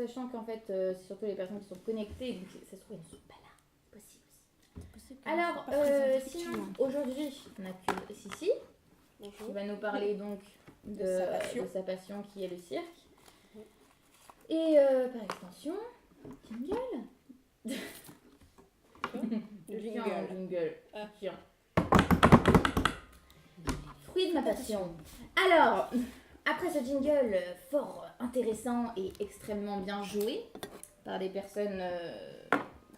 sachant qu'en fait, c'est surtout les personnes qui sont connectées, donc ça se trouve, elles ne sont pas là. Possible. Alors, sinon, aujourd'hui, on a que Sissi, qui va nous parler donc de sa passion qui est le cirque. Et par extension, jingle. Jingle. Tiens. Fruit de ma passion. Alors, après ce jingle fort intéressant et extrêmement bien joué par des personnes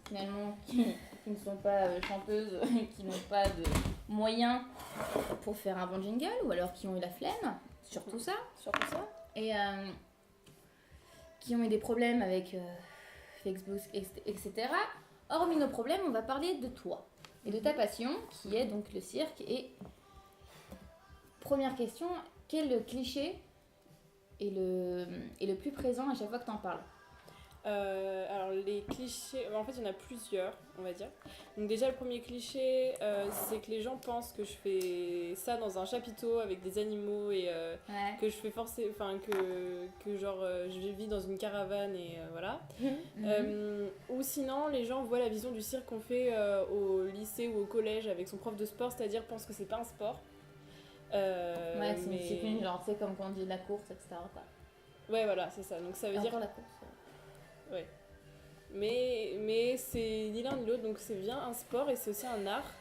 finalement qui ne sont pas chanteuses, qui n'ont pas de moyens pour faire un bon jingle, ou alors qui ont eu la flemme, surtout ça, et qui ont eu des problèmes avec Facebook, etc. Hormis nos problèmes, on va parler de toi et de ta passion, qui est donc le cirque. Et première question, quel cliché est le plus présent à chaque fois que tu en parles? Alors les clichés, en fait il y en a plusieurs, on va dire. Donc déjà le premier cliché, c'est que les gens pensent que je fais ça dans un chapiteau avec des animaux et que je fais que genre je vis dans une caravane et voilà. Ou sinon les gens voient la vision du cirque qu'on fait au lycée ou au collège avec son prof de sport, c'est-à-dire pensent que c'est pas un sport. Ouais, c'est une discipline, genre c'est comme quand on dit la course, etc. quoi. Ouais voilà, c'est ça. Donc ça veut dire la course. Ouais. Mais c'est ni l'un ni l'autre, donc c'est bien un sport et c'est aussi un art.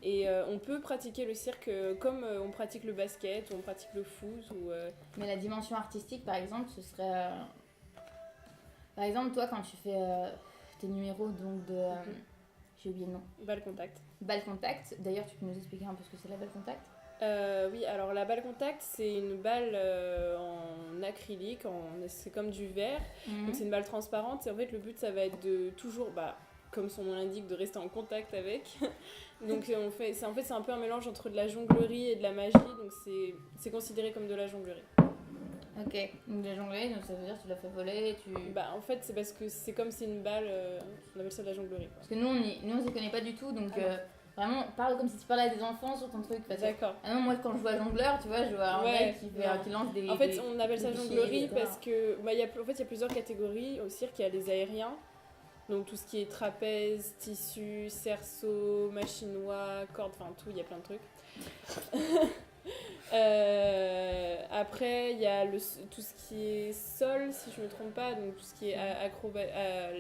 Et on peut pratiquer le cirque comme on pratique le basket ou on pratique le foot. Mais la dimension artistique, par exemple, ce serait... Par exemple, toi, quand tu fais tes numéros donc de... J'ai oublié le nom. Balle contact. Balle contact. D'ailleurs, tu peux nous expliquer un peu ce que c'est la balle contact? Oui, alors la balle contact, c'est une balle en acrylique, c'est comme du verre, donc c'est une balle transparente et en fait le but ça va être de toujours, comme son nom l'indique, de rester en contact avec. Donc c'est un peu un mélange entre de la jonglerie et de la magie, donc c'est considéré comme de la jonglerie. Ok, donc de la jonglerie, donc ça veut dire que tu l'as fait voler, en fait c'est parce que c'est comme c'est une balle, on appelle ça de la jonglerie. Quoi. Parce que nous on s'y connaît pas du tout, donc... Vraiment, parle comme si tu parlais à des enfants sur ton truc. D'accord. Moi, quand je vois jongleur, tu vois, je vois un mec qui lance des... En fait, on appelle ça jonglerie parce que il y a plusieurs catégories au cirque. Il y a les aériens, donc tout ce qui est trapèze, tissu, cerceau, machinois, corde, enfin tout, il y a plein de trucs. Après, il y a tout ce qui est sol, si je me trompe pas, donc tout ce qui est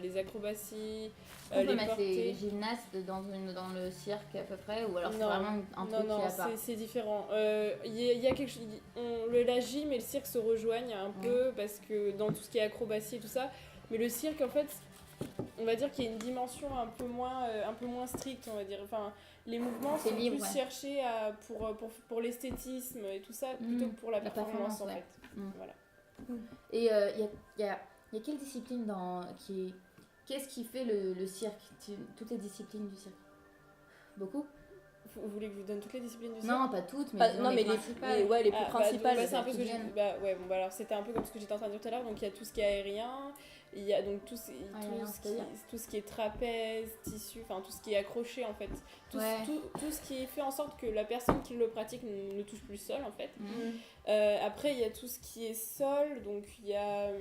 les acrobaties. On peut mettre les gymnastes dans le cirque à peu près, ou alors c'est vraiment un truc qui est à part? C'est différent. Y a quelque chose, la gym et le cirque se rejoignent un peu parce que dans tout ce qui est acrobatie et tout ça, mais le cirque en fait, on va dire qu'il y a une dimension un peu moins stricte, on va dire. Enfin, les mouvements sont plus cherchés pour l'esthétisme et tout ça plutôt que pour la performance en fait. Voilà. Et il y a quelle discipline Qu'est-ce qui fait le cirque? Toutes les disciplines du cirque? Beaucoup? Vous voulez que je vous donne toutes les disciplines du cirque? Non, pas toutes, mais les principales. Les plus principales. C'est un peu ce que alors c'était un peu comme ce que j'étais en train de dire tout à l'heure. Donc il y a tout ce qui est aérien, il y a donc tout ce qui est trapèze, tissu, enfin tout ce qui est accroché en fait. Tout ce qui fait en sorte que la personne qui le pratique ne touche plus le sol en fait. Après il y a tout ce qui est sol, donc il y a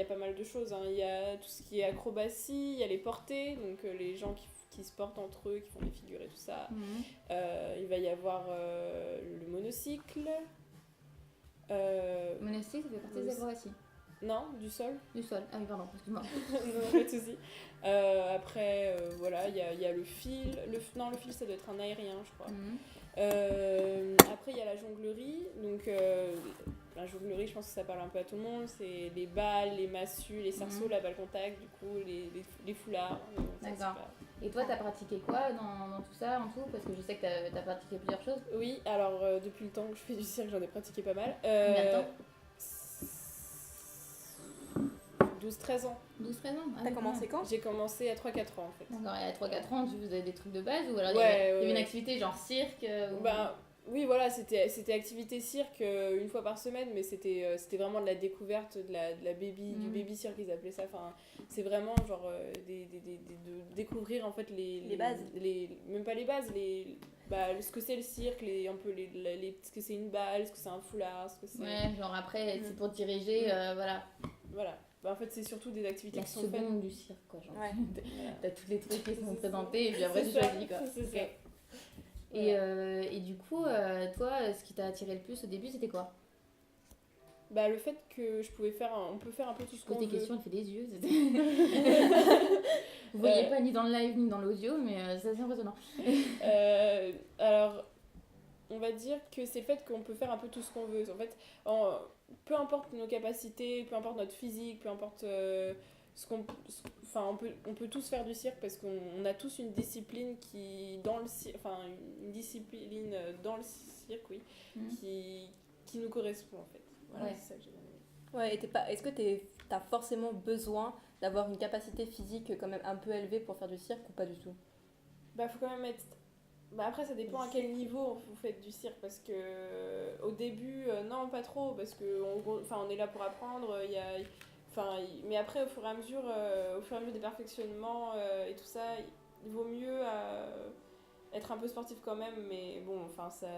pas mal de choses. Il y a tout ce qui est acrobatie, il y a les portées, donc les gens qui se portent entre eux, qui font des figures et tout ça. Il va y avoir le monocycle. Monocycle, ça fait partie des acrobaties? Non, du sol. Du sol, ah oui, pardon, excuse-moi. Non, pas de soucis. Après, il y a le fil. Le fil, ça doit être un aérien, je crois. Après, il y a la jonglerie. Donc, la jonglerie, je pense que ça parle un peu à tout le monde. C'est les balles, les massues, les cerceaux, la balle contact, du coup, les foulards. D'accord. Et toi, t'as pratiqué quoi dans tout ça, en tout? Parce que je sais que t'as pratiqué plusieurs choses. Oui, alors, depuis le temps que je fais du cirque, j'en ai pratiqué pas mal. Combien de temps? 12-13 ans. 12-13 ans? T'as commencé quand? J'ai commencé à 3-4 ans en fait. D'accord, et à 3-4 ans, vous avez des trucs de base ou alors il y avait une activité genre cirque Oui, voilà, c'était activité cirque une fois par semaine, mais c'était vraiment de la découverte de la baby, du baby cirque, ils appelaient ça. Enfin, c'est vraiment genre de découvrir en fait les bases. Même pas les bases, ce que c'est le cirque, ce que c'est une balle, ce que c'est un foulard, ce que c'est... Ouais, genre après, c'est pour diriger, voilà. Voilà. en fait, c'est surtout des activités la qui sont faites. seconde du cirque, quoi. Genre. Ouais. T'as tous les trucs qui sont présentés et puis après tu choisis, quoi. C'est ça. Et du coup, toi, ce qui t'a attiré le plus au début, c'était quoi? Bah, le fait que on peut faire un peu tout ce qu'on Pose veut. tes questions, elle fait des yeux. Vous voyez pas ni dans le live ni dans l'audio, mais c'est assez impressionnant. Alors, on va dire que c'est le fait qu'on peut faire un peu tout ce qu'on veut. En fait, peu importe nos capacités, peu importe notre physique, peu importe enfin, on peut tous faire du cirque parce qu'on a tous une discipline une discipline dans le cirque, oui, qui nous correspond en fait. Voilà, c'est ça que j'ai bien aimé. Ouais, et est-ce que t'as forcément besoin d'avoir une capacité physique quand même un peu élevée pour faire du cirque ou pas du tout? Bah, faut quand même être. Bah, après, ça dépend à quel niveau vous faites du cirque parce que au début, non, pas trop parce que on est là pour apprendre. Mais après, au fur et à mesure des perfectionnements et tout ça, il vaut mieux être un peu sportif quand même, mais bon, enfin, ça.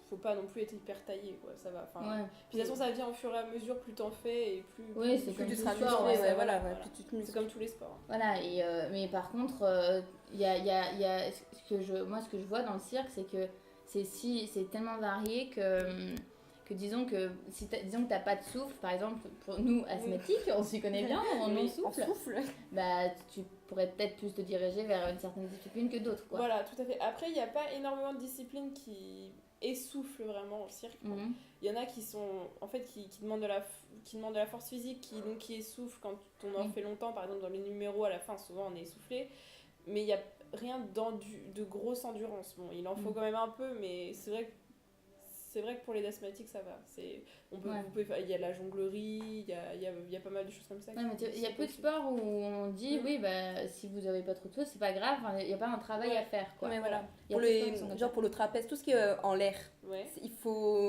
Faut pas non plus être hyper taillé, quoi, ça va. Puis de toute façon, ça vient au fur et à mesure, plus t'en fais et plus c'est plus comme tu tout seras sport, musclé, voilà. C'est comme tous les sports. Voilà, mais par contre, il y a ce que je vois dans le cirque, c'est que c'est tellement varié que disons que disons que t'as pas de souffle, par exemple, pour nous asthmatiques, on s'y connaît bien, on souffle. Bah, tu pourrais peut-être plus te diriger vers une certaine discipline que d'autres, quoi. Voilà, tout à fait. Après, il n'y a pas énormément de disciplines qui essoufflent vraiment au cirque. Il y en a qui sont en fait qui demandent de la force physique, qui essoufflent quand on en fait longtemps. Par exemple, dans les numéros à la fin, souvent on est essoufflé, mais il n'y a rien de grosse endurance. Bon, il en faut quand même un peu, mais c'est vrai que pour les asthmatiques ça va. Il y a la jonglerie, il y a pas mal de choses comme ça. Il y a peu de sports où on dit oui, bah si vous avez pas trop de choses, c'est pas grave, il n'y a pas un travail à faire, quoi. Mais voilà. Pour pour le trapèze, tout ce qui est en l'air, il faut